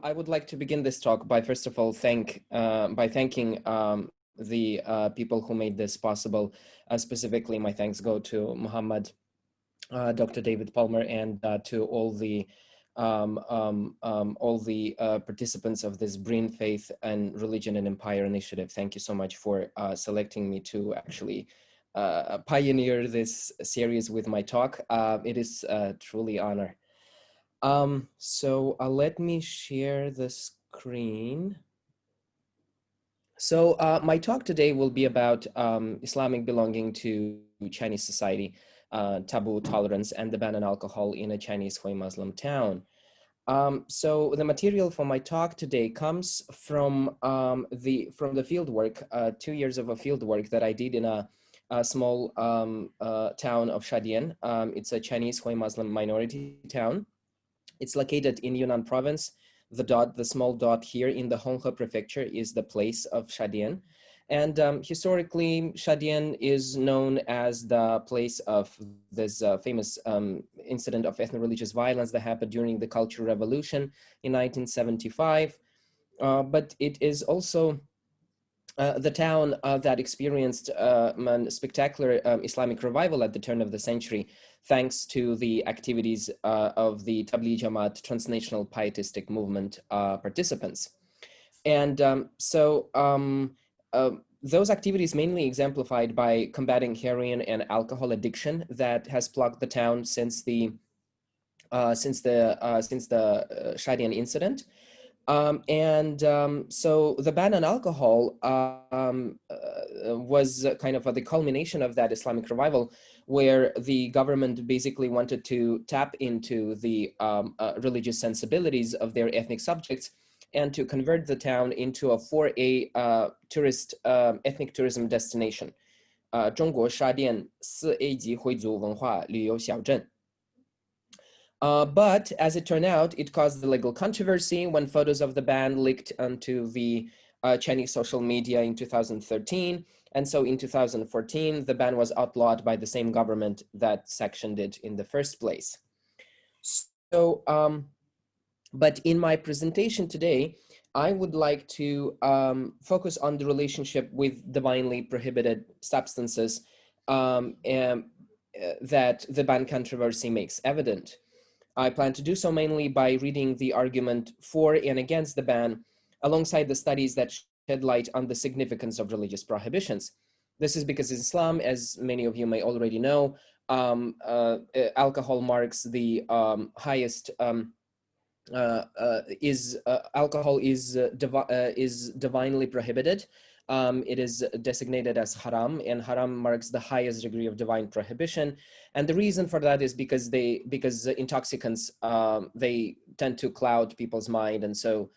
I would like to begin this talk by first of all thanking the people who made this possible. Specifically, my thanks go to Muhammad, Dr. David Palmer, and to all the participants of this Bring Faith and Religion and Empire initiative. Thank you so much for selecting me to actually pioneer this series with my talk. It is truly an honor. So let me share the screen. So my talk today will be about Islamic belonging to Chinese society, taboo, tolerance, and the ban on alcohol in a Chinese Hui Muslim town. So the material for my talk today comes from the field work, 2 years of a field work that I did in a small town of Shadian. It's a Chinese Hui Muslim minority town. It's located in Yunnan province. The small dot here in the Honghe prefecture is the place of Shadian. And historically, Shadian is known as the place of this famous incident of ethno-religious violence that happened during the Cultural Revolution in 1975. But it is also the town that experienced a spectacular Islamic revival at the turn of the century, thanks to the activities of the Tabligh Jamaat transnational pietistic movement participants. And those activities mainly exemplified by combating heroin and alcohol addiction that has plagued the town since the Shadian incident. So the ban on alcohol was kind of the culmination of that Islamic revival, where the government basically wanted to tap into the religious sensibilities of their ethnic subjects and to convert the town into a tourist ethnic tourism destination. 中国沙甸4A 级回族文化旅游小镇。But as it turned out, it caused a legal controversy when photos of the ban leaked onto the Chinese social media in 2013. And so in 2014, the ban was outlawed by the same government that sanctioned it in the first place. So, but in my presentation today, I would like to focus on the relationship with divinely prohibited substances that the ban controversy makes evident. I plan to do so mainly by reading the argument for and against the ban, alongside the studies that shed light on the significance of religious prohibitions. This is because in Islam, as many of you may already know, alcohol marks the highest. Alcohol is divinely prohibited. It is designated as haram, and haram marks the highest degree of divine prohibition. And the reason for that is because intoxicants, they tend to cloud people's mind. And so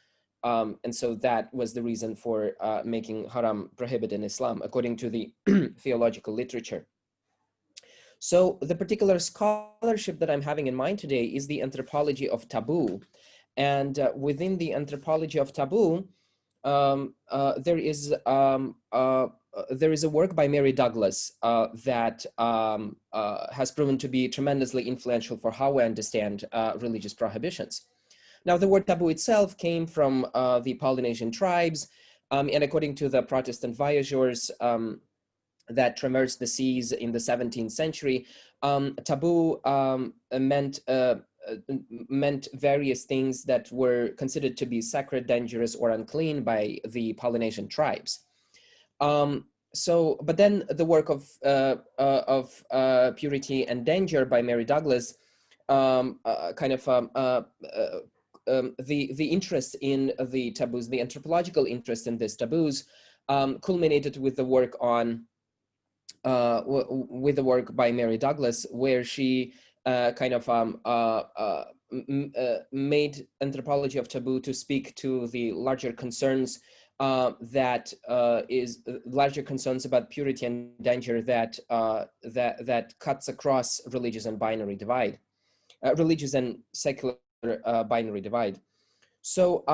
that was the reason for making haram prohibited in Islam, according to the theological literature. So the particular scholarship that I'm having in mind today is the Anthropology of Taboo. And within the Anthropology of Taboo, there is a work by Mary Douglas that has proven to be tremendously influential for how we understand religious prohibitions. Now, the word taboo itself came from the Polynesian tribes, and according to the Protestant voyageurs that traversed the seas in the 17th century, taboo meant various things that were considered to be sacred, dangerous, or unclean by the Polynesian tribes. But then the work of Purity and Danger by Mary Douglas, the interest in the taboos, the anthropological interest in these taboos, culminated with the work on by Mary Douglas, where she made Anthropology of Taboo to speak to the larger concerns larger concerns about purity and danger that cuts across religious and binary divide, religious and secular binary divide. So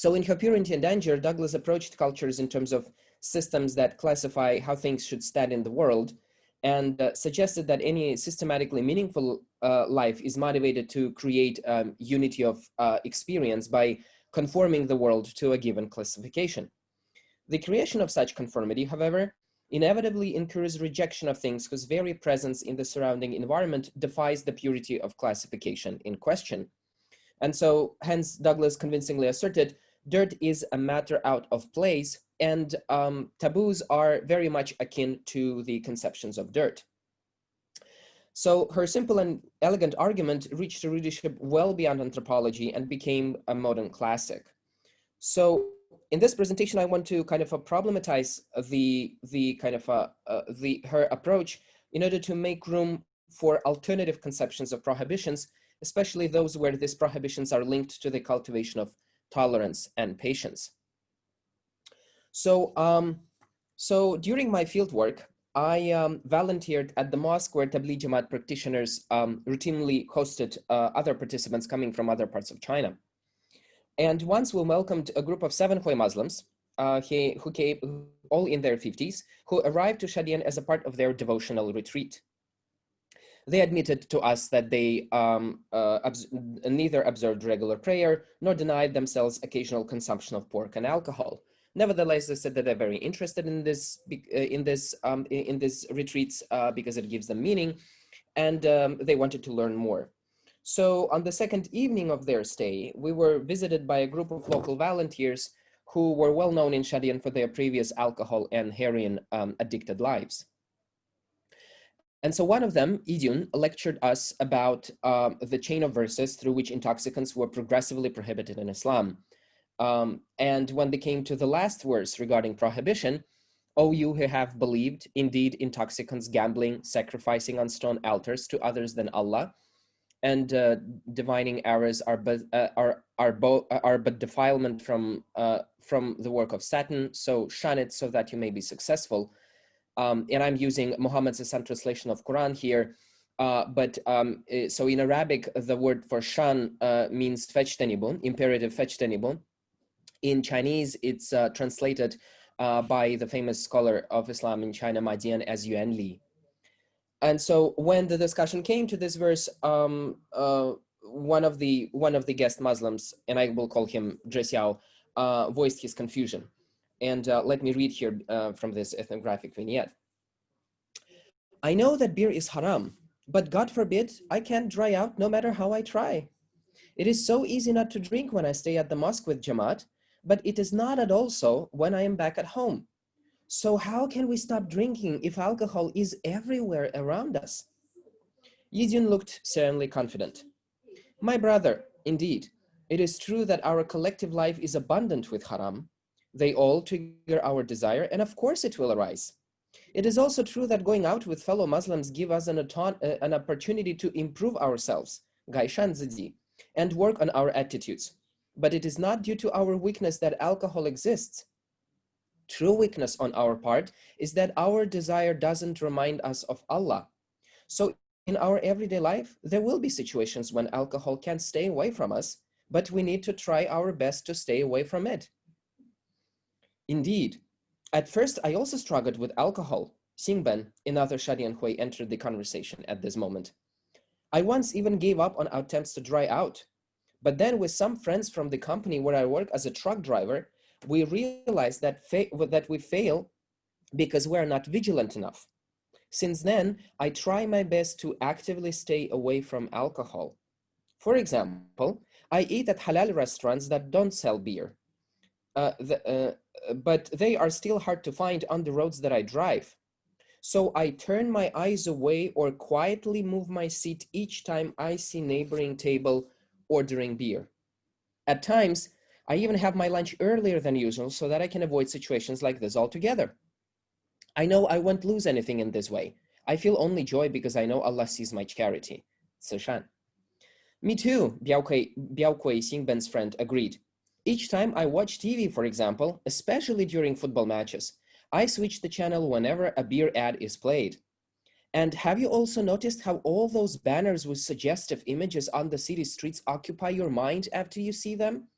in her Purity and Danger, Douglas approached cultures in terms of systems that classify how things should stand in the world, and suggested that any systematically meaningful life is motivated to create unity of experience by conforming the world to a given classification. The creation of such conformity, however, inevitably incurs rejection of things whose very presence in the surrounding environment defies the purity of classification in question. And so, hence, Douglas convincingly asserted, dirt is a matter out of place, and taboos are very much akin to the conceptions of dirt. So her simple and elegant argument reached a readership well beyond anthropology and became a modern classic. So in this presentation, I want to kind of problematize her approach in order to make room for alternative conceptions of prohibitions, especially those where these prohibitions are linked to the cultivation of tolerance and patience. So, during my fieldwork, I volunteered at the mosque where Tabligh Jamaat practitioners routinely hosted other participants coming from other parts of China. And once we welcomed a group of 7 Hui Muslims, who came all in their 50s, who arrived to Shadian as a part of their devotional retreat. They admitted to us that they neither observed regular prayer nor denied themselves occasional consumption of pork and alcohol. Nevertheless, they said that they're very interested in these retreats because it gives them meaning, and they wanted to learn more. So on the second evening of their stay, we were visited by a group of local volunteers who were well known in Shadian for their previous alcohol and heroin addicted lives. And so one of them, Idun, lectured us about the chain of verses through which intoxicants were progressively prohibited in Islam. And when they came to the last verse regarding prohibition, "O you who have believed, indeed intoxicants, gambling, sacrificing on stone altars to others than Allah, and divining errors are but defilement from the work of Satan. So shun it so that you may be successful." And I'm using Muhammad's Hassan translation of Quran here. So in Arabic, the word for shun means fajtanibun, imperative fajtanibun. In Chinese, it's translated by the famous scholar of Islam in China, Madian, as Yuan Li. And so when the discussion came to this verse, one of the guest Muslims, and I will call him Zhe voiced his confusion. And let me read here from this ethnographic vignette. "I know that beer is haram, but God forbid, I can't dry out no matter how I try. It is so easy not to drink when I stay at the mosque with Jamaat, but it is not at all so when I am back at home. So how can we stop drinking if alcohol is everywhere around us?" Yidun looked serenely confident. "My brother, indeed, it is true that our collective life is abundant with haram. They all trigger our desire, and of course it will arise. It is also true that going out with fellow Muslims give us an opportunity to improve ourselves, and work on our attitudes. But it is not due to our weakness that alcohol exists. True weakness on our part is that our desire doesn't remind us of Allah. So in our everyday life, there will be situations when alcohol can't stay away from us, but we need to try our best to stay away from it. Indeed, at first I also struggled with alcohol." Xingben, another Shadian Hui, entered the conversation at this moment. "I once even gave up on attempts to dry out. But then with some friends from the company where I work as a truck driver, we realized that we fail because we're not vigilant enough. Since then, I try my best to actively stay away from alcohol. For example, I eat at halal restaurants that don't sell beer. But they are still hard to find on the roads that I drive. So I turn my eyes away or quietly move my seat each time I see neighboring table ordering beer. At times, I even have my lunch earlier than usual so that I can avoid situations like this altogether. I know I won't lose anything in this way. I feel only joy because I know Allah sees my charity." Sishan. "Me too," Biao Kui, Xingben's friend, agreed. "Each time I watch TV, for example, especially during football matches, I switch the channel whenever a beer ad is played. And have you also noticed how all those banners with suggestive images on the city streets occupy your mind after you see them?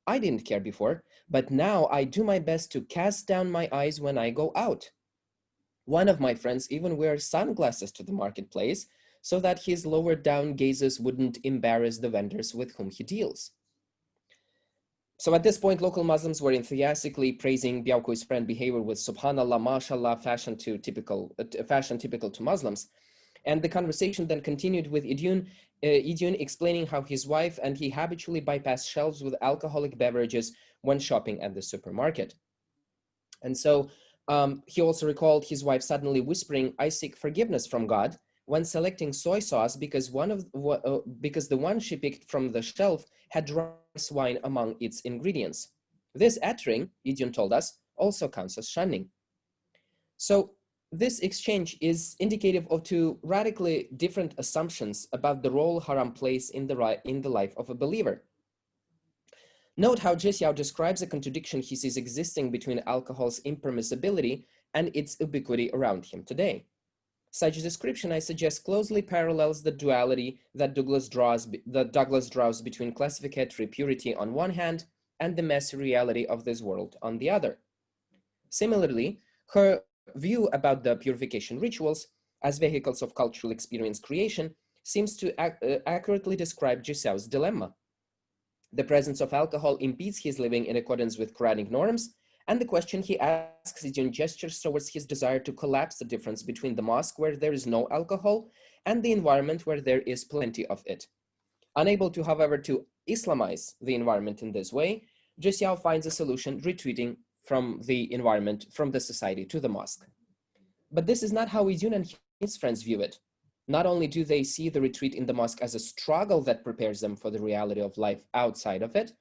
I didn't care before, but now I do my best to cast down my eyes when I go out." One of my friends even wears sunglasses to the marketplace so that his lowered down gazes wouldn't embarrass the vendors with whom he deals. So at this point, local Muslims were enthusiastically praising Biaokui's friend behavior with subhanallah, mashallah, fashion typical to Muslims. And the conversation then continued with Idyun explaining how his wife and he habitually bypass shelves with alcoholic beverages when shopping at the supermarket. And so he also recalled his wife suddenly whispering, "I seek forgiveness from God," when selecting soy sauce because the one she picked from the shelf had rice wine among its ingredients. This uttering, Idyun told us, also counts as shunning. So this exchange is indicative of two radically different assumptions about the role haram plays in the life of a believer. Note how Jixiao describes a contradiction he sees existing between alcohol's impermissibility and its ubiquity around him today. Such description, I suggest, closely parallels the duality that Douglas draws between classificatory purity on one hand and the messy reality of this world on the other. Similarly, her view about the purification rituals as vehicles of cultural experience creation seems to accurately describe Jixiao's dilemma. The presence of alcohol impedes his living in accordance with Quranic norms, and the question he asks Idyun gestures towards his desire to collapse the difference between the mosque where there is no alcohol and the environment where there is plenty of it. Unable to, however, to Islamize the environment in this way, Jixiao finds a solution retreating from the environment, from the society to the mosque. But this is not how Idyun and his friends view it. Not only do they see the retreat in the mosque as a struggle that prepares them for the reality of life outside of it,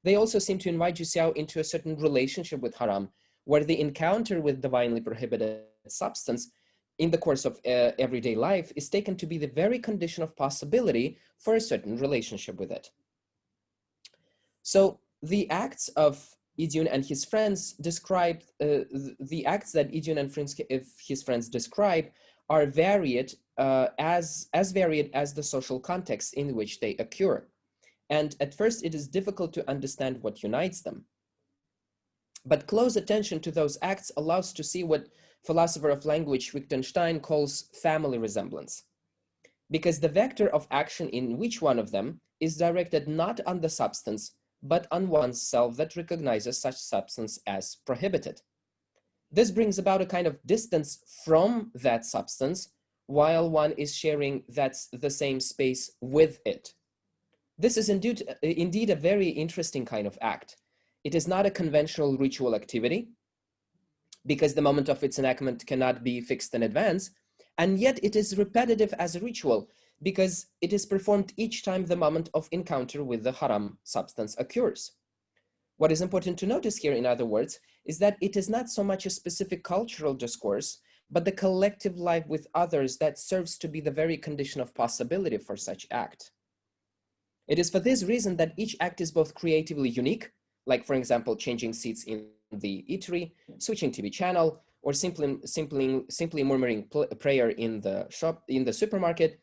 they also seem to invite Jixiao into a certain relationship with haram, where the encounter with divinely prohibited substance in the course of everyday life is taken to be the very condition of possibility for a certain relationship with it. So the acts of Idyun and his friends describe, the acts that Idyun and his friends describe are varied, as varied as the social context in which they occur. And at first, it is difficult to understand what unites them. But close attention to those acts allows to see what philosopher of language Wittgenstein calls family resemblance. Because the vector of action in which one of them is directed not on the substance, but on one's self that recognizes such substance as prohibited. This brings about a kind of distance from that substance while one is sharing the same space with it. This is indeed a very interesting kind of act. It is not a conventional ritual activity because the moment of its enactment cannot be fixed in advance, and yet it is repetitive as a ritual because it is performed each time the moment of encounter with the haram substance occurs. What is important to notice here, in other words, is that it is not so much a specific cultural discourse, but the collective life with others that serves to be the very condition of possibility for such act. It is for this reason that each act is both creatively unique, like for example, changing seats in the eatery, switching TV channel, or simply murmuring prayer in the shop, in the supermarket.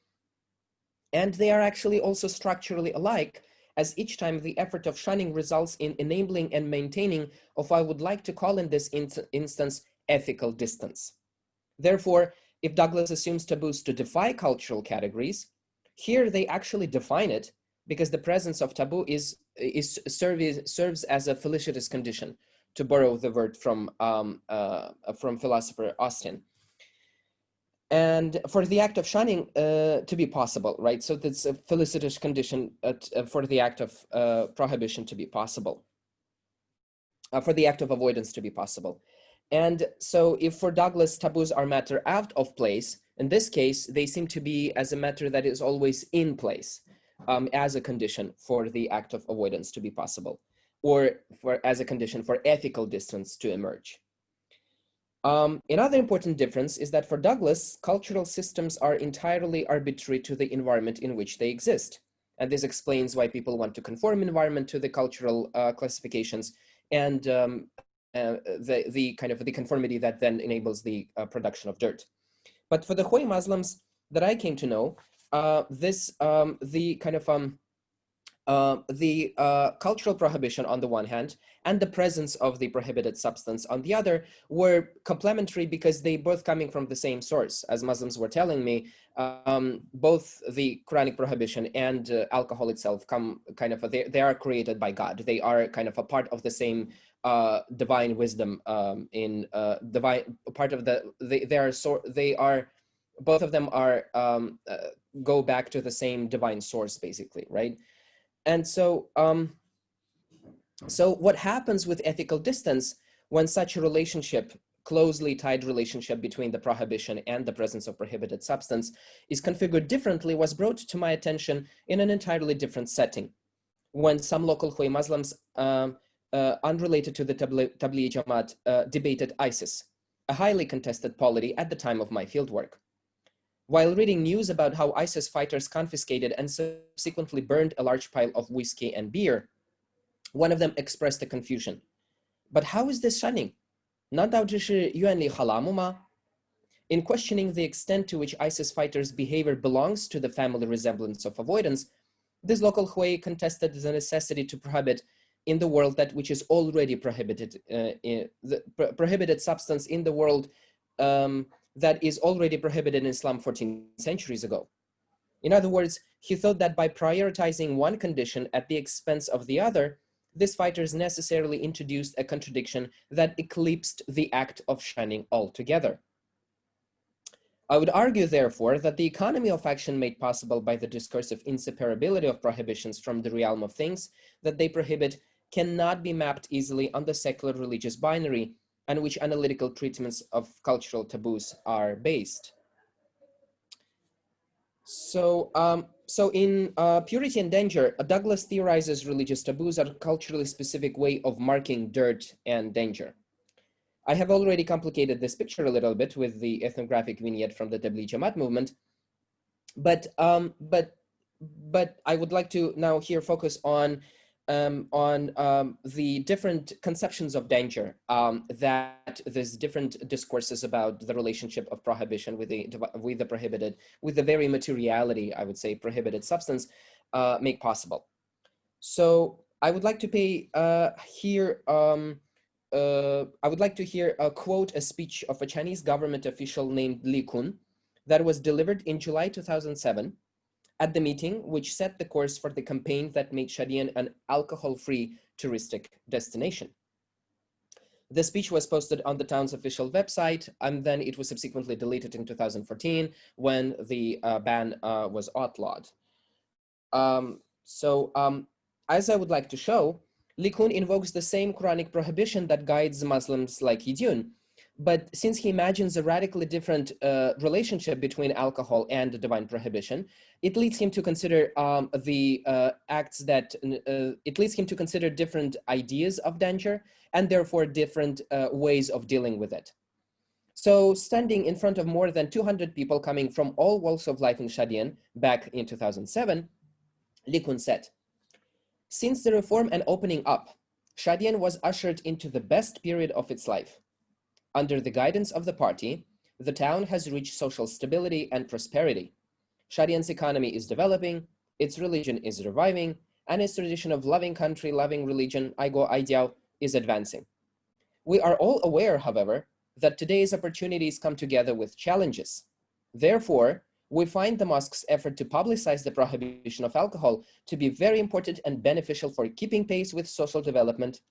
And they are actually also structurally alike, as each time the effort of shunning results in enabling and maintaining of what I would like to call in this instance, ethical distance. Therefore, if Douglas assumes taboos to defy cultural categories, here they actually define it, because the presence of taboo serves as a felicitous condition, to borrow the word from philosopher Austin. And for the act of shunning to be possible, right? So that's a felicitous condition for the act of prohibition to be possible, for the act of avoidance to be possible. And so if for Douglas taboos are matter out of place, in this case, they seem to be as a matter that is always in place. As a condition for the act of avoidance to be possible, or as a condition for ethical distance to emerge. Another important difference is that for Douglas, cultural systems are entirely arbitrary to the environment in which they exist. And this explains why people want to conform environment to the cultural classifications and the kind of the conformity that then enables the production of dirt. But for the Hui Muslims that I came to know, the kind of the cultural prohibition on the one hand and the presence of the prohibited substance on the other were complementary because they both coming from the same source. As Muslims were telling me, both the Quranic prohibition and alcohol itself come kind of, they are created by God. They are kind of a part of the same divine wisdom in divine part of the, they are, both of them are, go back to the same divine source basically, right? And so, so what happens with ethical distance when such a relationship, closely tied relationship between the prohibition and the presence of prohibited substance is configured differently was brought to my attention in an entirely different setting. When some local Hui Muslims, unrelated to the Tablighi Jamaat, debated ISIS, a highly contested polity at the time of my fieldwork. While reading news about how ISIS fighters confiscated and subsequently burned a large pile of whiskey and beer, one of them expressed a confusion. But how is this shunning? 难道这是愿里哈拉姆吗? In questioning the extent to which ISIS fighters' behavior belongs to the family resemblance of avoidance, this local Hui contested the necessity to prohibit in the world that which is already prohibited, prohibited substance in the world that is already prohibited in Islam 14 centuries ago. In other words, he thought that by prioritizing one condition at the expense of the other, these fighters necessarily introduced a contradiction that eclipsed the act of shunning altogether. I would argue, therefore, that the economy of action made possible by the discursive inseparability of prohibitions from the realm of things that they prohibit cannot be mapped easily on the secular religious binary on which analytical treatments of cultural taboos are based. So, so in Purity and Danger, Douglas theorizes religious taboos are a culturally specific way of marking dirt and danger. I have already complicated this picture a little bit with the ethnographic vignette from the Tablighi Jamaat movement, but I would like to now here focus on the different conceptions of danger that there's different discourses about the relationship of prohibition with the prohibited, with the very materiality, I would say, prohibited substance make possible. So I would like to pay here. I would like to quote a speech of a Chinese government official named Li Kun that was delivered in July 2007 at the meeting which set the course for the campaign that made Shadian an alcohol-free touristic destination. The speech was posted on the town's official website, and then it was subsequently deleted in 2014 when the ban was outlawed. As I would like to show, Li Kun invokes the same Quranic prohibition that guides Muslims like Yidun, but since he imagines a radically different relationship between alcohol and the divine prohibition, it leads him to consider it leads him to consider different ideas of danger and therefore different ways of dealing with it. So standing in front of more than 200 people coming from all walks of life in Shadian back in 2007, Li Kun said, "Since the reform and opening up, Shadian was ushered into the best period of its life. Under the guidance of the party, the town has reached social stability and prosperity. Shadian's economy is developing, its religion is reviving, and its tradition of loving country, loving religion, Aigo Aidiao, is advancing. We are all aware, however, that today's opportunities come together with challenges. Therefore, we find the mosque's effort to publicize the prohibition of alcohol to be very important and beneficial for keeping pace with social development,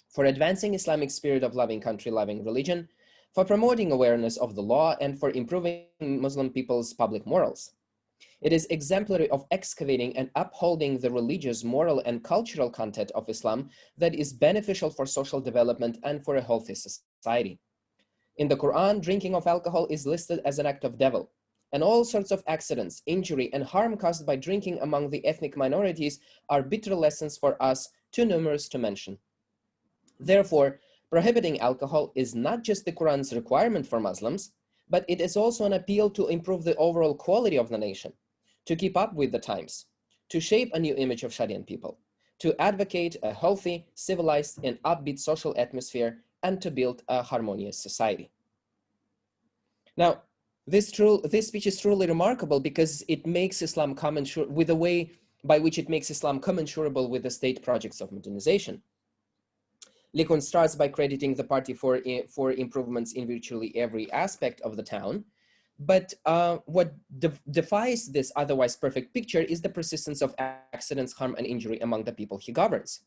for advancing Islamic spirit of loving country, loving religion, for promoting awareness of the law, and for improving Muslim people's public morals. It is exemplary of excavating and upholding the religious, moral, and cultural content of Islam that is beneficial for social development and for a healthy society. In the Quran, drinking of alcohol is listed as an act of devil, and all sorts of accidents, injury, and harm caused by drinking among the ethnic minorities are bitter lessons for us, too numerous to mention. Therefore, prohibiting alcohol is not just the Quran's requirement for Muslims, but it is also an appeal to improve the overall quality of the nation, to keep up with the times, to shape a new image of Shadian people, to advocate a healthy, civilized, and upbeat social atmosphere, and to build a harmonious society." Now, this speech is truly remarkable because it makes Islam come with a way by which it makes Islam commensurable with the state projects of modernization. Likun starts by crediting the party for improvements in virtually every aspect of the town. But what defies this otherwise perfect picture is the persistence of accidents, harm, and injury among the people he governs.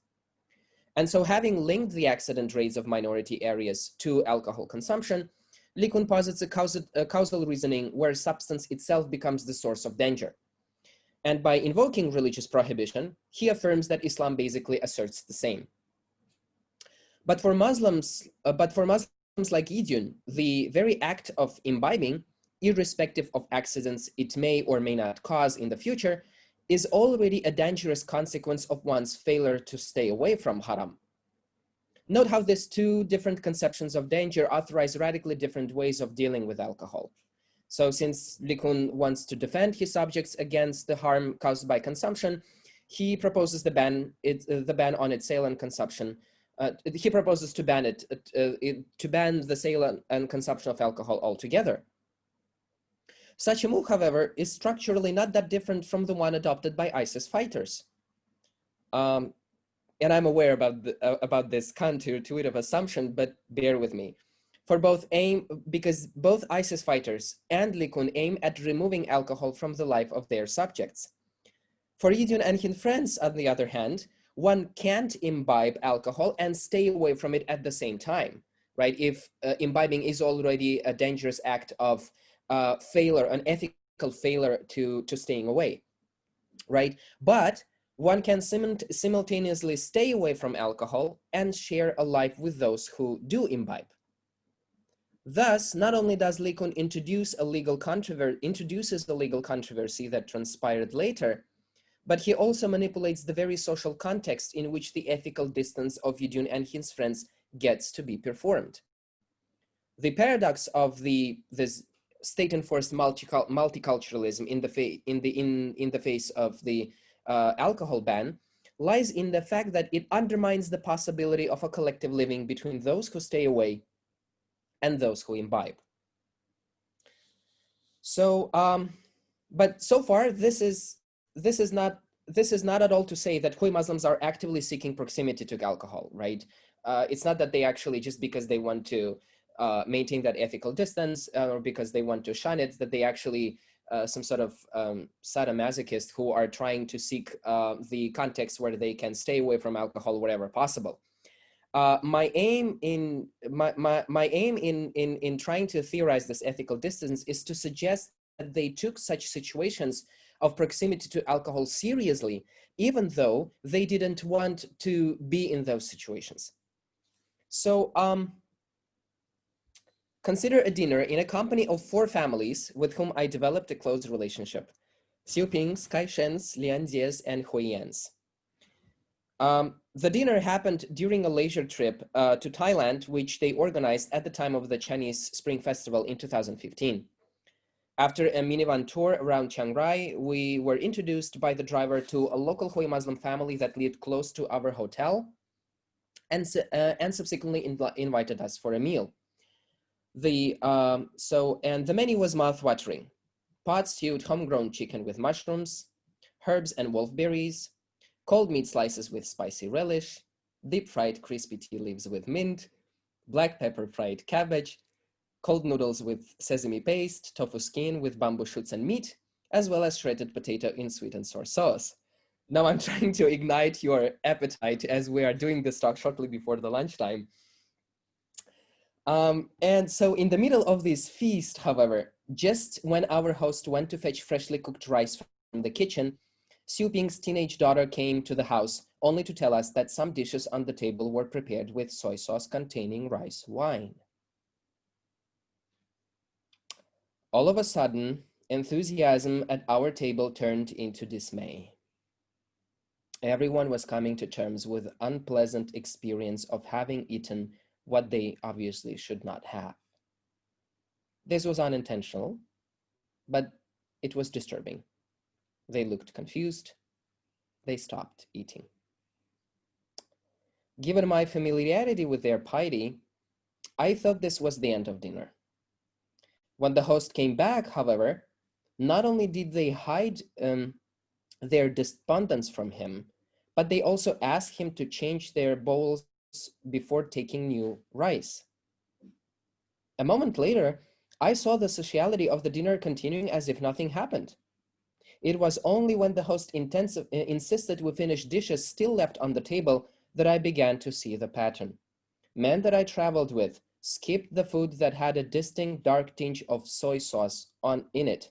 And so, having linked the accident rates of minority areas to alcohol consumption, Likun posits a causal reasoning where substance itself becomes the source of danger. And by invoking religious prohibition, he affirms that Islam basically asserts the same. But for Muslims like Yidun, the very act of imbibing, irrespective of accidents it may or may not cause in the future, is already a dangerous consequence of one's failure to stay away from haram. Note how these two different conceptions of danger authorize radically different ways of dealing with alcohol. So since Likun wants to defend his subjects against the harm caused by consumption, he proposes the ban on its sale and consumption. He proposes to ban the sale and consumption of alcohol altogether. Such a move, however, is structurally not that different from the one adopted by ISIS fighters. And I'm aware about this counterintuitive assumption, but bear with me. Because both ISIS fighters and Likun aim at removing alcohol from the life of their subjects. For Yidun and his friends, on the other hand, one can't imbibe alcohol and stay away from it at the same time, right? If imbibing is already a dangerous act of failure, an ethical failure to staying away, right? But one can simultaneously stay away from alcohol and share a life with those who do imbibe. Thus, not only does Likun introduces a legal controversy that transpired later, but he also manipulates the very social context in which the ethical distance of Yidun and his friends gets to be performed. The paradox of this state-enforced multiculturalism in the face of the alcohol ban lies in the fact that it undermines the possibility of a collective living between those who stay away and those who imbibe. So, but so far, this is not at all to say that Hui Muslims are actively seeking proximity to alcohol, right? It's not that they actually, just because they want to maintain that ethical distance or because they want to shun it, that they actually some sort of sadomasochists who are trying to seek the context where they can stay away from alcohol wherever possible. My aim in trying to theorize this ethical distance is to suggest that they took such situations of proximity to alcohol seriously, even though they didn't want to be in those situations. So consider a dinner in a company of 4 families with whom I developed a close relationship: Xiupings, Kaishens, Lianjies, and Huiyans. The dinner happened during a leisure trip to Thailand, which they organized at the time of the Chinese Spring Festival in 2015. After a minivan tour around Chiang Rai, we were introduced by the driver to a local Hui Muslim family that lived close to our hotel and subsequently invited us for a meal. The menu was mouth-watering: pot stewed homegrown chicken with mushrooms, herbs and wolfberries, cold meat slices with spicy relish, deep-fried crispy tea leaves with mint, black pepper fried cabbage, cold noodles with sesame paste, tofu skin with bamboo shoots and meat, as well as shredded potato in sweet and sour sauce. Now I'm trying to ignite your appetite as we are doing this talk shortly before the lunchtime. And so in the middle of this feast, however, just when our host went to fetch freshly cooked rice from the kitchen, Xiuping's teenage daughter came to the house only to tell us that some dishes on the table were prepared with soy sauce containing rice wine. All of a sudden, enthusiasm at our table turned into dismay. Everyone was coming to terms with the unpleasant experience of having eaten what they obviously should not have. This was unintentional, but it was disturbing. They looked confused. They stopped eating. Given my familiarity with their piety, I thought this was the end of dinner. When the host came back, however, not only did they hide their despondence from him, but they also ask him to change their bowls before taking new rice. A moment later, I saw the sociality of the dinner continuing as if nothing happened. It was only when the host insisted we finish dishes still left on the table that I began to see the pattern. Men that I traveled with skipped the food that had a distinct dark tinge of soy sauce in it.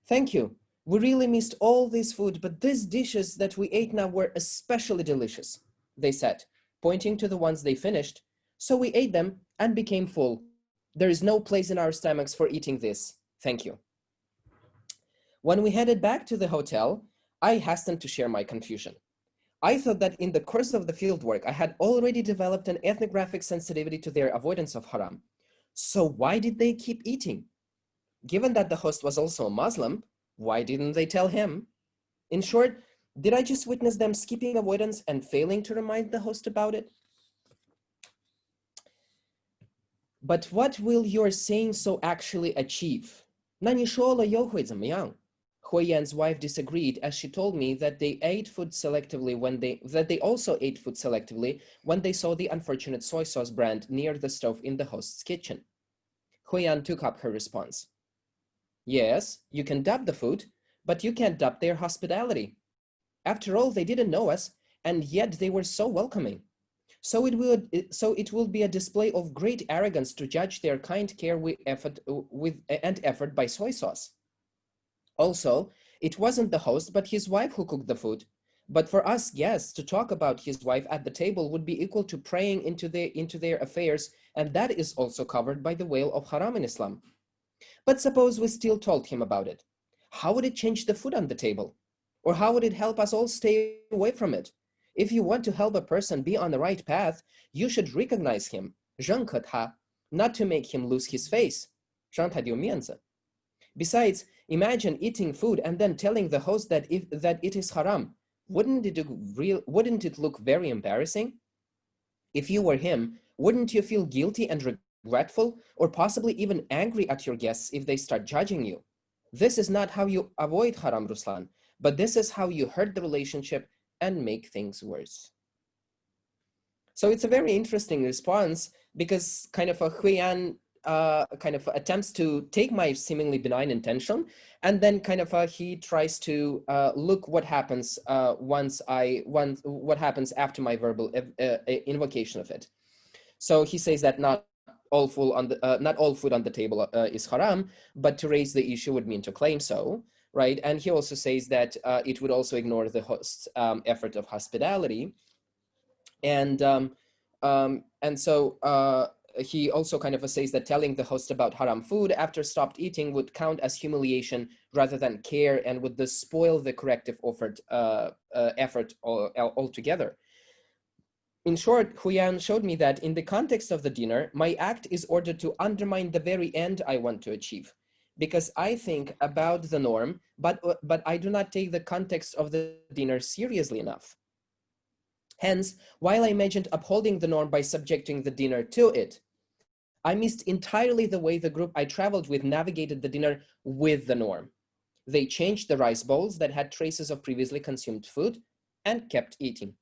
Thank you. We really missed all this food, but these dishes that we ate now were especially delicious, they said, pointing to the ones they finished. So we ate them and became full. There is no place in our stomachs for eating this. Thank you. When we headed back to the hotel, I hastened to share my confusion. I thought that in the course of the fieldwork, I had already developed an ethnographic sensitivity to their avoidance of haram. So why did they keep eating? Given that the host was also a Muslim, why didn't they tell him? In short, did I just witness them skipping avoidance and failing to remind the host about it? But what will your saying so actually achieve? 那你说了又会怎么样? Hui Yan's wife disagreed as she told me that they also ate food selectively when they saw the unfortunate soy sauce brand near the stove in the host's kitchen. Hui Yan took up her response. Yes, you can dub the food, but you can't dub their hospitality. After all, they didn't know us, and yet they were so welcoming. So it will be a display of great arrogance to judge their kind care and effort by soy sauce. Also, it wasn't the host, but his wife who cooked the food. But for us guests to talk about his wife at the table would be equal to praying into their affairs, and that is also covered by the veil of haram in Islam. But suppose we still told him about it. How would it change the food on the table? Or how would it help us all stay away from it? If you want to help a person be on the right path, you should recognize him, 认可他, not to make him lose his face, 让他丢面子. Besides, imagine eating food and then telling the host that it is haram. Wouldn't it look very embarrassing? If you were him, wouldn't you feel guilty and regretful, or possibly even angry at your guests if they start judging you? This is not how you avoid haram, Ruslan, but this is how you hurt the relationship and make things worse. So it's a very interesting response because kind of a Hui Yan kind of attempts to take my seemingly benign intention, and then kind of he tries to look what happens what happens after my verbal invocation of it. So he says that not all food on the table is haram, but to raise the issue would mean to claim so, right? And he also says that it would also ignore the host's effort of hospitality, and so he also kind of says that telling the host about haram food after stopped eating would count as humiliation rather than care, and would thus spoil the corrective effort altogether. In short, Hui Yan showed me that in the context of the dinner, my act is ordered to undermine the very end I want to achieve, because I think about the norm, but I do not take the context of the dinner seriously enough. Hence, while I imagined upholding the norm by subjecting the dinner to it, I missed entirely the way the group I traveled with navigated the dinner with the norm. They changed the rice bowls that had traces of previously consumed food and kept eating.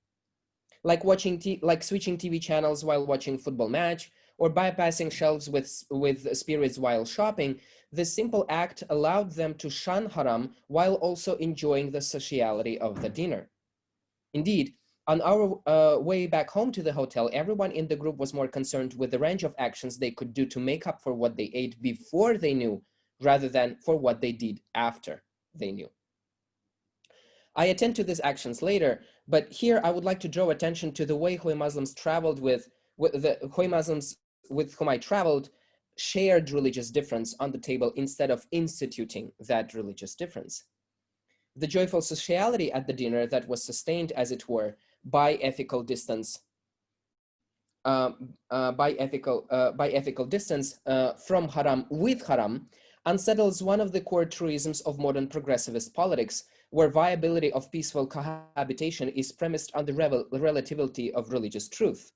Like switching TV channels while watching football match, or bypassing shelves with spirits while shopping, this simple act allowed them to shun haram while also enjoying the sociality of the dinner. Indeed, on our way back home to the hotel, everyone in the group was more concerned with the range of actions they could do to make up for what they ate before they knew, rather than for what they did after they knew. I attend to these actions later, but here I would like to draw attention to the way Hui Muslims the Hui Muslims with whom I traveled shared religious difference on the table instead of instituting that religious difference. The joyful sociality at the dinner that was sustained, as it were, by ethical distance from haram with haram, unsettles one of the core truisms of modern progressivist politics, where viability of peaceful cohabitation is premised on the relativity of religious truth.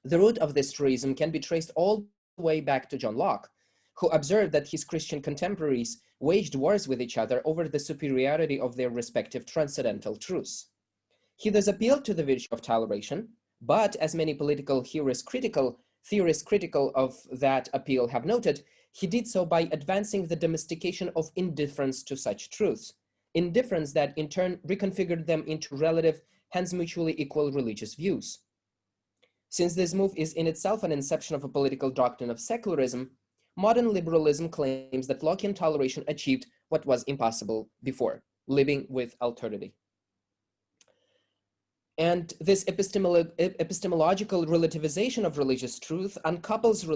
The root of this truism can be traced all the way back to John Locke, who observed that his Christian contemporaries waged wars with each other over the superiority of their respective transcendental truths. He thus appealed to the virtue of toleration, but as many political theorists critical of that appeal have noted, he did so by advancing the domestication of indifference to such truths, indifference that in turn reconfigured them into relative, hence mutually equal religious views. Since this move is in itself an inception of a political doctrine of secularism, modern liberalism claims that Lockean toleration achieved what was impossible before, living with alterity. And this epistemological relativization of religious truth uncouples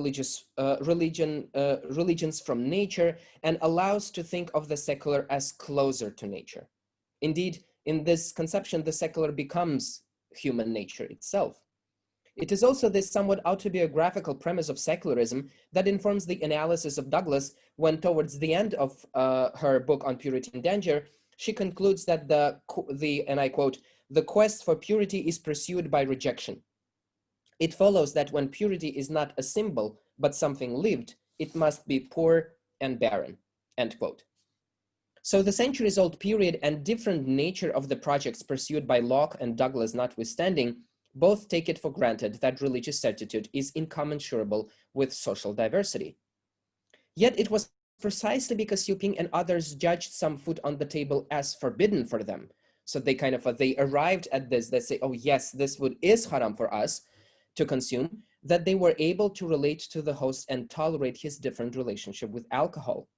religions from nature and allows to think of the secular as closer to nature. Indeed, in this conception, the secular becomes human nature itself. It is also this somewhat autobiographical premise of secularism that informs the analysis of Douglas when, towards the end of her book on purity and danger, she concludes that and I quote, "The quest for purity is pursued by rejection. It follows that when purity is not a symbol, but something lived, it must be poor and barren," end quote. So the centuries-old period and different nature of the projects pursued by Locke and Douglas notwithstanding, both take it for granted that religious certitude is incommensurable with social diversity. Yet it was precisely because Yuping and others judged some food on the table as forbidden for them. So they arrived at this, they say, oh yes, this food is haram for us to consume, that they were able to relate to the host and tolerate his different relationship with alcohol.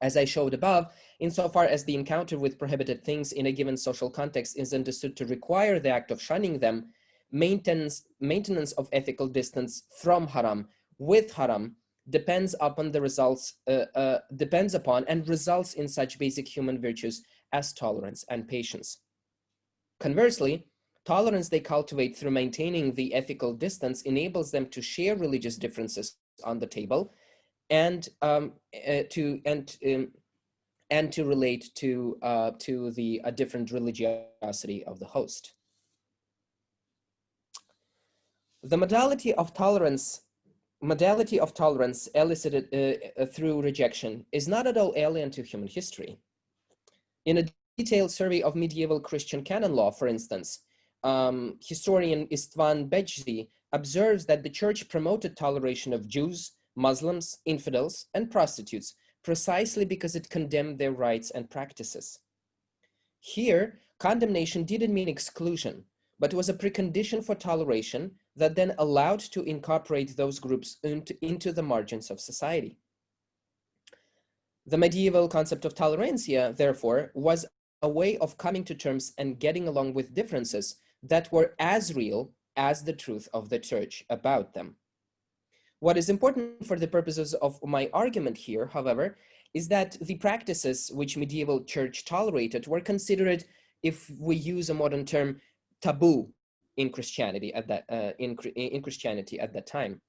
As I showed above, insofar as the encounter with prohibited things in a given social context is understood to require the act of shunning them, maintenance of ethical distance from haram with haram depends upon and results in such basic human virtues as tolerance and patience. Conversely, tolerance they cultivate through maintaining the ethical distance enables them to share religious differences on the table and to relate to the different religiosity of the host. The modality of tolerance elicited through rejection is not at all alien to human history. In a detailed survey of medieval Christian canon law, for instance, historian Istvan Beczi observes that the church promoted toleration of Jews, Muslims, infidels, and prostitutes precisely because it condemned their rites and practices. Here, condemnation didn't mean exclusion, but was a precondition for toleration that then allowed to incorporate those groups into the margins of society. The medieval concept of tolerantia, therefore, was a way of coming to terms and getting along with differences that were as real as the truth of the church about them. What is important for the purposes of my argument here, however, is that the practices which medieval church tolerated were considered, if we use a modern term, taboo in Christianity at that time.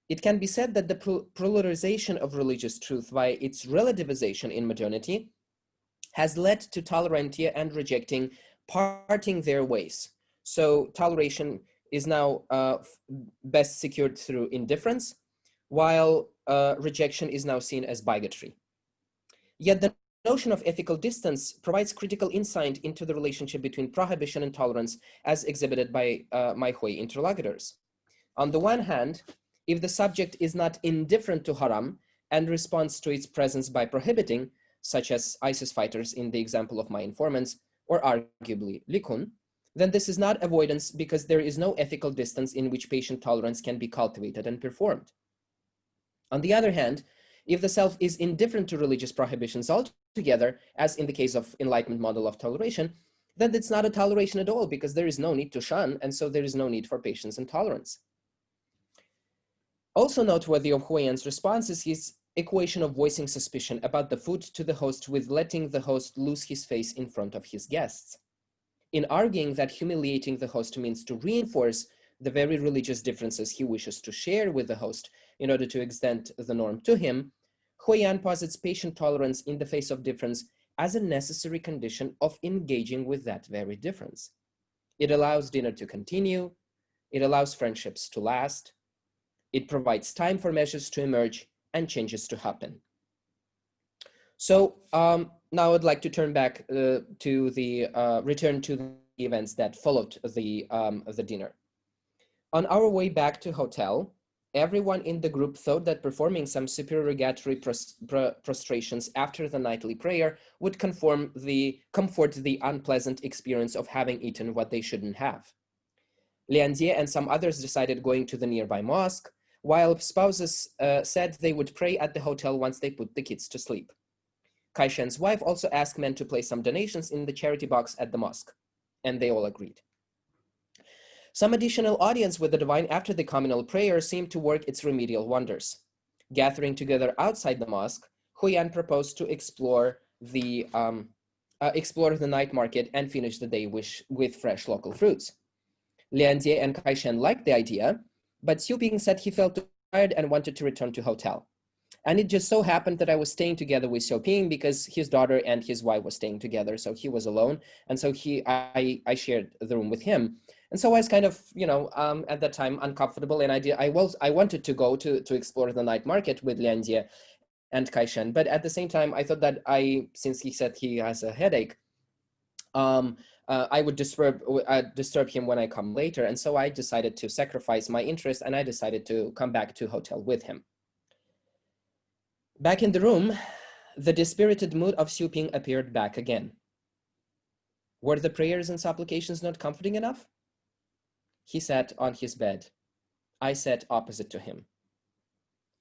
It can be said that the pluralization of religious truth via its relativization in modernity has led to tolerantia and rejecting parting their ways. So toleration is now best secured through indifference, while rejection is now seen as bigotry. Yet the notion of ethical distance provides critical insight into the relationship between prohibition and tolerance as exhibited by my Hui interlocutors. On the one hand, if the subject is not indifferent to haram and responds to its presence by prohibiting, such as ISIS fighters in the example of my informants, or arguably Likun, then this is not avoidance because there is no ethical distance in which patient tolerance can be cultivated and performed. On the other hand, if the self is indifferent to religious prohibitions altogether, as in the case of Enlightenment model of toleration, then it's not a toleration at all because there is no need to shun, and so there is no need for patience and tolerance. Also noteworthy of Huiyan's response is his equation of voicing suspicion about the food to the host with letting the host lose his face in front of his guests. In arguing that humiliating the host means to reinforce the very religious differences he wishes to share with the host in order to extend the norm to him, Huiyan posits patient tolerance in the face of difference as a necessary condition of engaging with that very difference. It allows dinner to continue, it allows friendships to last, it provides time for measures to emerge, and changes to happen. So now I'd like to turn back to the return to the events that followed the dinner. On our way back to hotel, everyone in the group thought that performing some supererogatory prostrations after the nightly prayer would comfort the unpleasant experience of having eaten what they shouldn't have. Lianjie and some others decided going to the nearby mosque, while spouses said they would pray at the hotel once they put the kids to sleep. Kaishen's wife also asked men to place some donations in the charity box at the mosque, and they all agreed. Some additional audience with the divine after the communal prayer seemed to work its remedial wonders. Gathering together outside the mosque, Huyan proposed to explore the night market and finish the day with fresh local fruits. Lianjie and Kaishen liked the idea, but Xiuping said he felt tired and wanted to return to hotel. And it just so happened that I was staying together with Xiuping because his daughter and his wife were staying together, so he was alone, and so I shared the room with him. And so I was kind of, at that time uncomfortable, and I wanted to go to explore the night market with Lianjie and Kaishen, but at the same time I thought that since he said he has a headache, I would disturb him when I come later, and so I decided to sacrifice my interest, and I decided to come back to hotel with him. Back in the room, the dispirited mood of Xiuping appeared back again. Were the prayers and supplications not comforting enough? He sat on his bed. I sat opposite to him.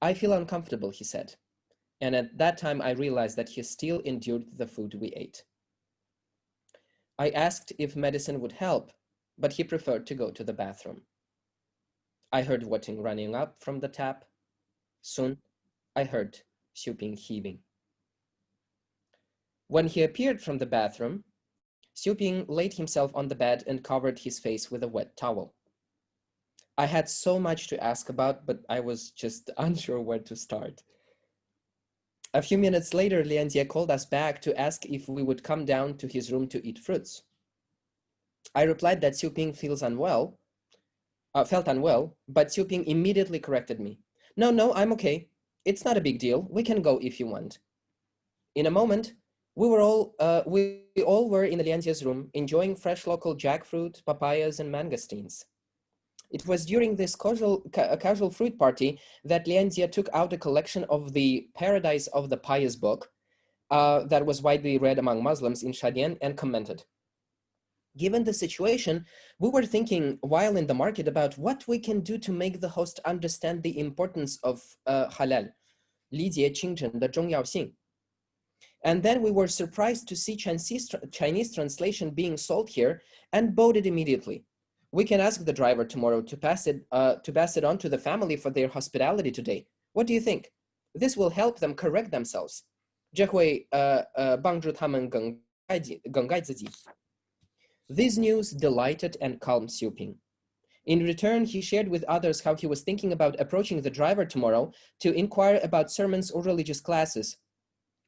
I feel uncomfortable, he said. And at that time, I realized that he still endured the food we ate. I asked if medicine would help, but he preferred to go to the bathroom. I heard water running up from the tap. Soon, I heard Xiuping heaving. When he appeared from the bathroom, Xiuping laid himself on the bed and covered his face with a wet towel. I had so much to ask about, but I was just unsure where to start. A few minutes later, Lianjie called us back to ask if we would come down to his room to eat fruits. I replied that Xiuping felt unwell, but Xiuping immediately corrected me. No, I'm okay. It's not a big deal. We can go if you want. In a moment, we all were in Lianjie's room, enjoying fresh local jackfruit, papayas, and mangosteens. It was during this casual fruit party that Lianjie took out a collection of the Paradise of the Pious book that was widely read among Muslims in Shadian, and commented. Given the situation, we were thinking while in the market about what we can do to make the host understand the importance of halal, 理解清真的重要性. And then we were surprised to see Chinese translation being sold here and bought it immediately. We can ask the driver tomorrow to pass it on to the family for their hospitality today. What do you think? This will help them correct themselves. 这会帮助他们更改自己. This news delighted and calmed Xiuping. In return, he shared with others how he was thinking about approaching the driver tomorrow to inquire about sermons or religious classes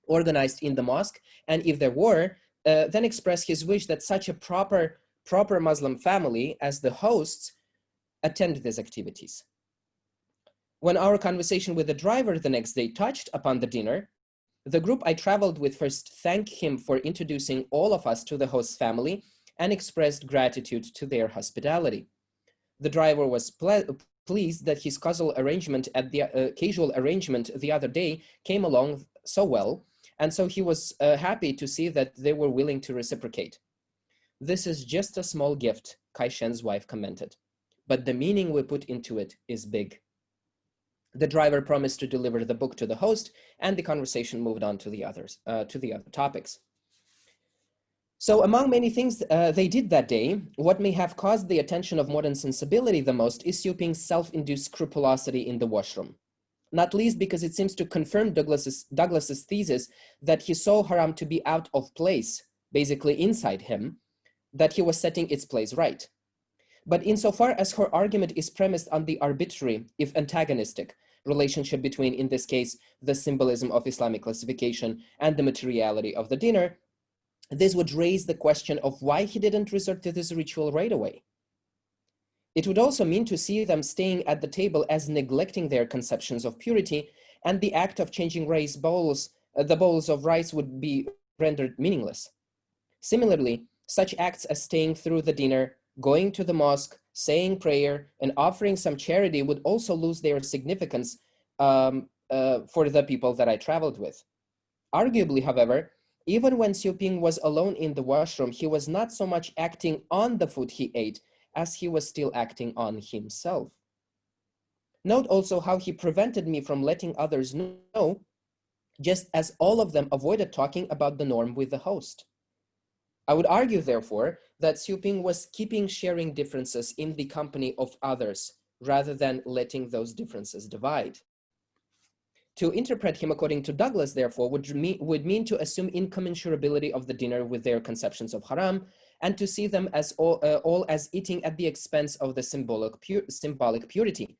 organized in the mosque, and if there were, then express his wish that such a proper Muslim family as the hosts attend these activities. When our conversation with the driver the next day touched upon the dinner, the group I traveled with first thanked him for introducing all of us to the host's family and expressed gratitude to their hospitality. The driver was pleased that his casual arrangement the other day came along so well, and so he was happy to see that they were willing to reciprocate. This is just a small gift, Kaishen's wife commented, but the meaning we put into it is big. The driver promised to deliver the book to the host, and the conversation moved on to the other topics. So among many things they did that day, what may have caused the attention of modern sensibility the most is Xiuping's self-induced scrupulosity in the washroom. Not least because it seems to confirm Douglas's thesis that he saw haram to be out of place, basically inside him, that he was setting its place right. But insofar as her argument is premised on the arbitrary, if antagonistic, relationship between, in this case, the symbolism of Islamic classification and the materiality of the dinner, this would raise the question of why he didn't resort to this ritual right away. It would also mean to see them staying at the table as neglecting their conceptions of purity and the act of changing the bowls of rice would be rendered meaningless. Similarly, such acts as staying through the dinner, going to the mosque, saying prayer, and offering some charity would also lose their significance for the people that I traveled with. Arguably, however, even when Xu Ping was alone in the washroom, he was not so much acting on the food he ate as he was still acting on himself. Note also how he prevented me from letting others know, just as all of them avoided talking about the norm with the host. I would argue, therefore, that Xu Ping was keeping sharing differences in the company of others rather than letting those differences divide. To interpret him according to Douglas, therefore, would mean to assume incommensurability of the dinner with their conceptions of haram, and to see them as all as eating at the expense of the symbolic purity.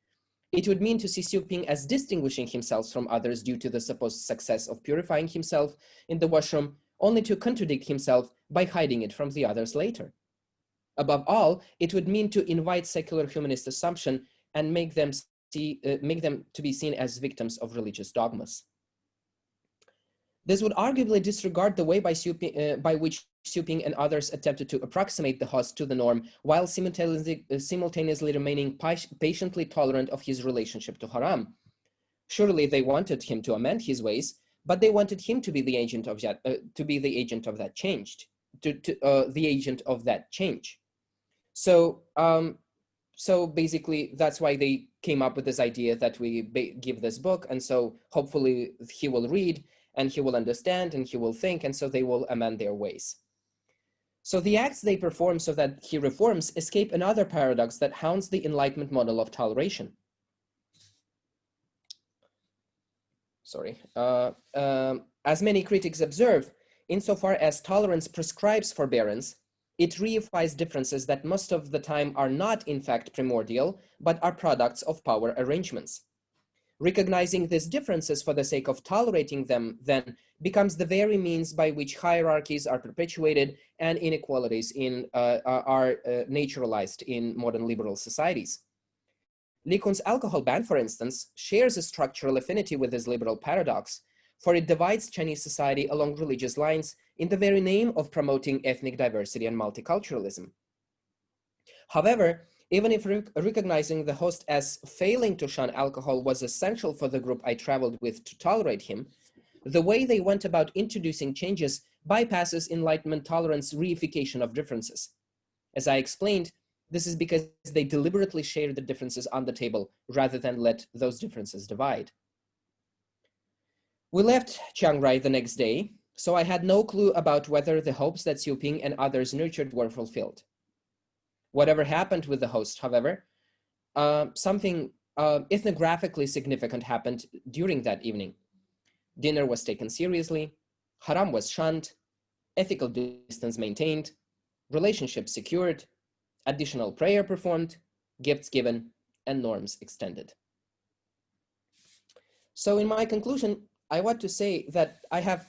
It would mean to see Xu Ping as distinguishing himself from others due to the supposed success of purifying himself in the washroom, only to contradict himself by hiding it from the others later. Above all, it would mean to invite secular humanist assumption and make them to be seen as victims of religious dogmas. This would arguably disregard the way by which Xu Ping and others attempted to approximate the host to the norm while simultaneously remaining patiently tolerant of his relationship to haram. Surely they wanted him to amend his ways, but they wanted him to be the agent of that change. So basically, that's why they came up with this idea that we give this book, and so hopefully he will read, and he will understand, and he will think, and so they will amend their ways. So the acts they perform so that he reforms escape another paradox that haunts the Enlightenment model of toleration. As many critics observe, insofar as tolerance prescribes forbearance, it reifies differences that most of the time are not in fact primordial, but are products of power arrangements. Recognizing these differences for the sake of tolerating them then becomes the very means by which hierarchies are perpetuated and inequalities are naturalized in modern liberal societies. Likun's alcohol ban, for instance, shares a structural affinity with this liberal paradox, for it divides Chinese society along religious lines in the very name of promoting ethnic diversity and multiculturalism. However, even if recognizing the host as failing to shun alcohol was essential for the group I traveled with to tolerate him, the way they went about introducing changes bypasses Enlightenment tolerance reification of differences. As I explained, this is because they deliberately shared the differences on the table rather than let those differences divide. We left Chiang Rai the next day, so I had no clue about whether the hopes that Xu Ping and others nurtured were fulfilled. Whatever happened with the host, however, something ethnographically significant happened during that evening. Dinner was taken seriously, haram was shunned, ethical distance maintained, relationships secured, additional prayer performed, gifts given, and norms extended. So in my conclusion, I want to say that I have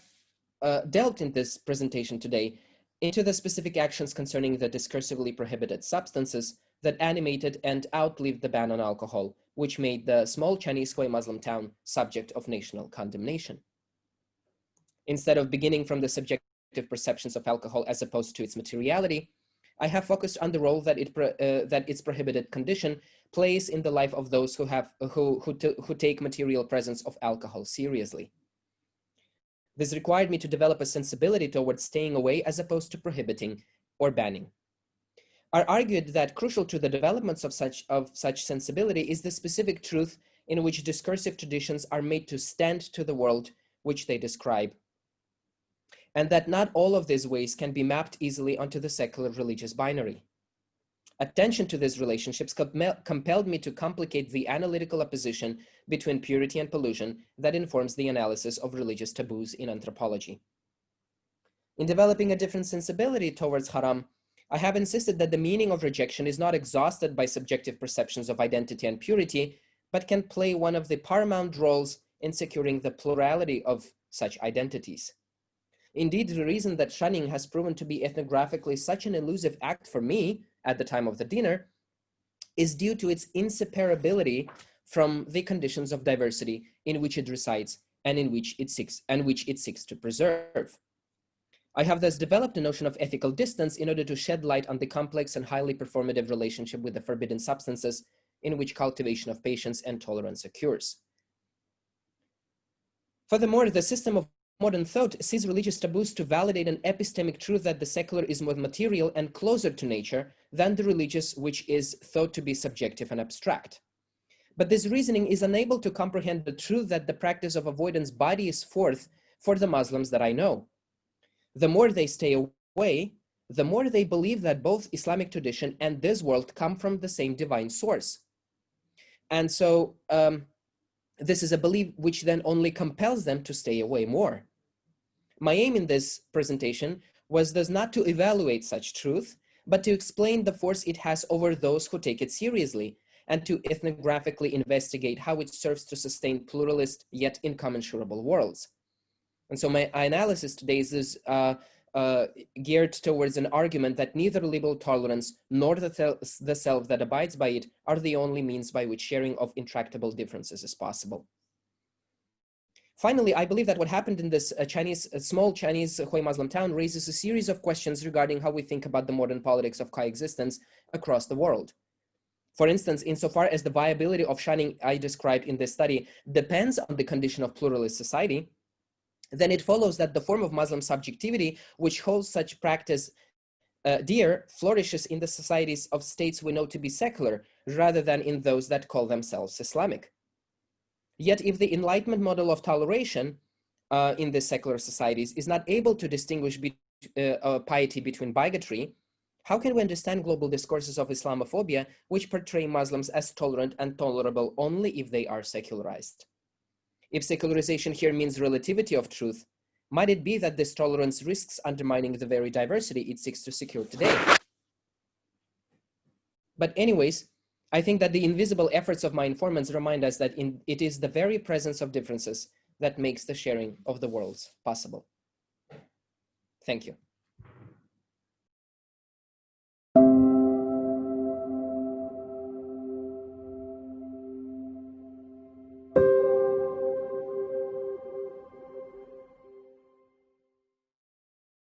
delved in this presentation today into the specific actions concerning the discursively prohibited substances that animated and outlived the ban on alcohol, which made the small Chinese Hui Muslim town subject of national condemnation. Instead of beginning from the subjective perceptions of alcohol as opposed to its materiality, I have focused on the role that its prohibited condition plays in the life of those who take material presence of alcohol seriously. This required me to develop a sensibility towards staying away as opposed to prohibiting or banning. I argued that crucial to the developments of such sensibility is the specific truth in which discursive traditions are made to stand to the world which they describe, and that not all of these ways can be mapped easily onto the secular religious binary. Attention to these relationships compelled me to complicate the analytical opposition between purity and pollution that informs the analysis of religious taboos in anthropology. In developing a different sensibility towards haram, I have insisted that the meaning of rejection is not exhausted by subjective perceptions of identity and purity, but can play one of the paramount roles in securing the plurality of such identities. Indeed, the reason that shunning has proven to be ethnographically such an elusive act for me at the time of the dinner is due to its inseparability from the conditions of diversity in which it resides and in which it seeks to preserve. I have thus developed a notion of ethical distance in order to shed light on the complex and highly performative relationship with the forbidden substances in which cultivation of patience and tolerance occurs. Furthermore, the system of modern thought sees religious taboos to validate an epistemic truth that the secular is more material and closer to nature than the religious, which is thought to be subjective and abstract. But this reasoning is unable to comprehend the truth that the practice of avoidance bodies forth for the Muslims that I know. The more they stay away, the more they believe that both Islamic tradition and this world come from the same divine source. And so this is a belief which then only compels them to stay away more. My aim in this presentation was thus not to evaluate such truth, but to explain the force it has over those who take it seriously, and to ethnographically investigate how it serves to sustain pluralist yet incommensurable worlds. And so my analysis today is geared towards an argument that neither liberal tolerance nor the self that abides by it are the only means by which sharing of intractable differences is possible. Finally, I believe that what happened in this small Chinese Hui Muslim town raises a series of questions regarding how we think about the modern politics of coexistence across the world. For instance, insofar as the viability of shining I described in this study depends on the condition of pluralist society, then it follows that the form of Muslim subjectivity which holds such practice dear flourishes in the societies of states we know to be secular rather than in those that call themselves Islamic. Yet if the Enlightenment model of toleration in the secular societies is not able to distinguish piety between bigotry, how can we understand global discourses of Islamophobia which portray Muslims as tolerant and tolerable only if they are secularized? If secularization here means relativity of truth, might it be that this tolerance risks undermining the very diversity it seeks to secure today? But anyways, I think that the invisible efforts of my informants remind us that it is the very presence of differences that makes the sharing of the worlds possible. Thank you.